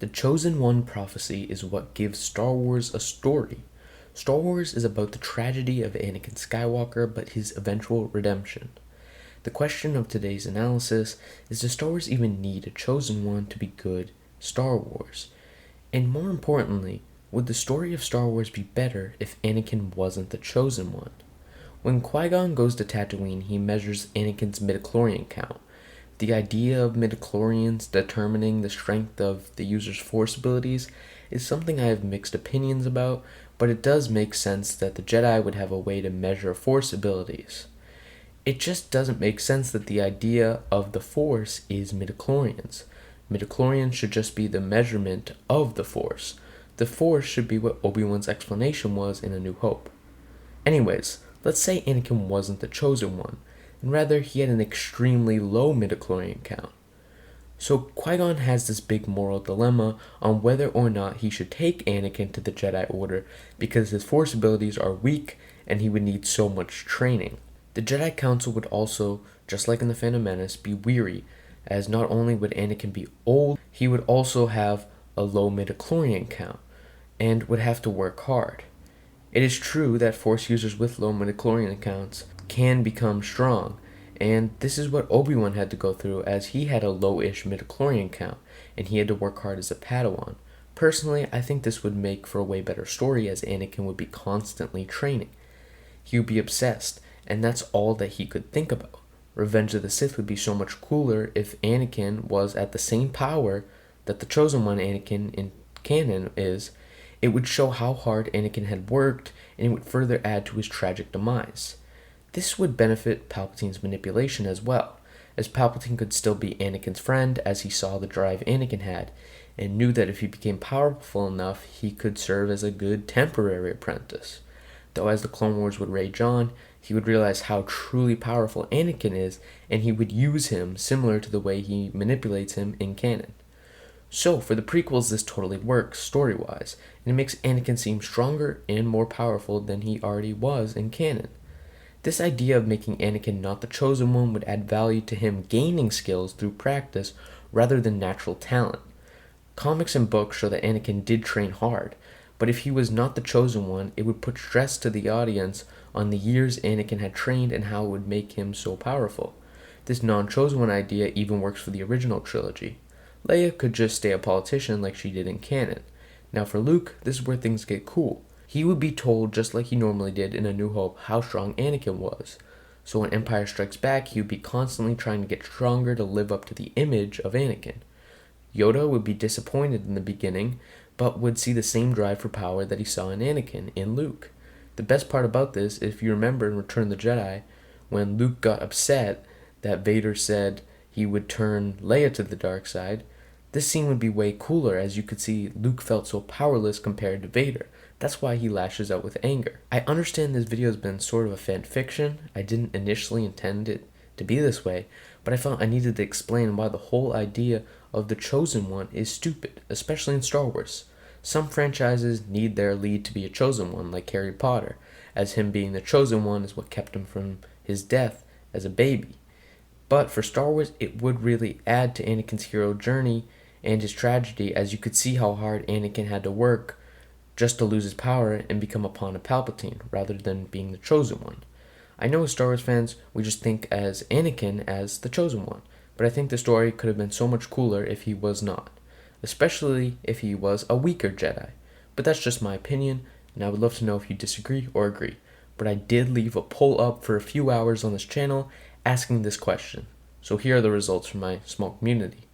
The Chosen One prophecy is what gives Star Wars a story. Star Wars is about the tragedy of Anakin Skywalker, but his eventual redemption. The question of today's analysis is, does Star Wars even need a Chosen One to be good Star Wars? And more importantly, would the story of Star Wars be better if Anakin wasn't the Chosen One? When Qui-Gon goes to Tatooine, he measures Anakin's midichlorian count. The idea of midichlorians determining the strength of the user's force abilities is something I have mixed opinions about, but it does make sense that the Jedi would have a way to measure force abilities. It just doesn't make sense that the idea of the force is midichlorians. Midichlorians should just be the measurement of the force. The force should be what Obi-Wan's explanation was in A New Hope. Anyways, let's say Anakin wasn't the Chosen One, and rather he had an extremely low midichlorian count. So Qui-Gon has this big moral dilemma on whether or not he should take Anakin to the Jedi Order because his force abilities are weak and he would need so much training. The Jedi Council would also, just like in The Phantom Menace, be weary, as not only would Anakin be old, he would also have a low midichlorian count, and would have to work hard. It is true that Force users with low midichlorian counts can become strong, and this is what Obi-Wan had to go through, as he had a low-ish midichlorian count, and he had to work hard as a Padawan. Personally, I think this would make for a way better story, as Anakin would be constantly training. He would be obsessed, and that's all that he could think about. Revenge of the Sith would be so much cooler if Anakin was at the same power that the Chosen One Anakin in canon is. It would show how hard Anakin had worked, and it would further add to his tragic demise. This would benefit Palpatine's manipulation as well, as Palpatine could still be Anakin's friend, as he saw the drive Anakin had, and knew that if he became powerful enough, he could serve as a good temporary apprentice. Though as the Clone Wars would rage on, he would realize how truly powerful Anakin is, and he would use him similar to the way he manipulates him in canon. So, for the prequels, this totally works story-wise, and it makes Anakin seem stronger and more powerful than he already was in canon. This idea of making Anakin not the Chosen One would add value to him gaining skills through practice rather than natural talent. Comics and books show that Anakin did train hard, but if he was not the Chosen One, it would put stress to the audience on the years Anakin had trained and how it would make him so powerful. This non-Chosen One idea even works for the original trilogy. Leia could just stay a politician like she did in canon. Now for Luke, this is where things get cool. He would be told, just like he normally did in A New Hope, how strong Anakin was. So when Empire Strikes Back, he would be constantly trying to get stronger to live up to the image of Anakin. Yoda would be disappointed in the beginning, but would see the same drive for power that he saw in Anakin, in Luke. The best part about this, if you remember in Return of the Jedi, when Luke got upset that Vader said he would turn Leia to the dark side, this scene would be way cooler, as you could see Luke felt so powerless compared to Vader. That's why he lashes out with anger. I understand this video has been sort of a fan fiction. I didn't initially intend it to be this way, but I felt I needed to explain why the whole idea of the Chosen One is stupid, especially in Star Wars. Some franchises need their lead to be a Chosen One, like Harry Potter, as him being the Chosen One is what kept him from his death as a baby. But for Star Wars, it would really add to Anakin's hero journey and his tragedy, as you could see how hard Anakin had to work just to lose his power and become a pawn of Palpatine, rather than being the Chosen One. I know as Star Wars fans, we just think as Anakin as the Chosen One, but I think the story could have been so much cooler if he was not, especially if he was a weaker Jedi. But that's just my opinion, and I would love to know if you disagree or agree. But I did leave a poll up for a few hours on this channel asking this question. So here are the results from my small community.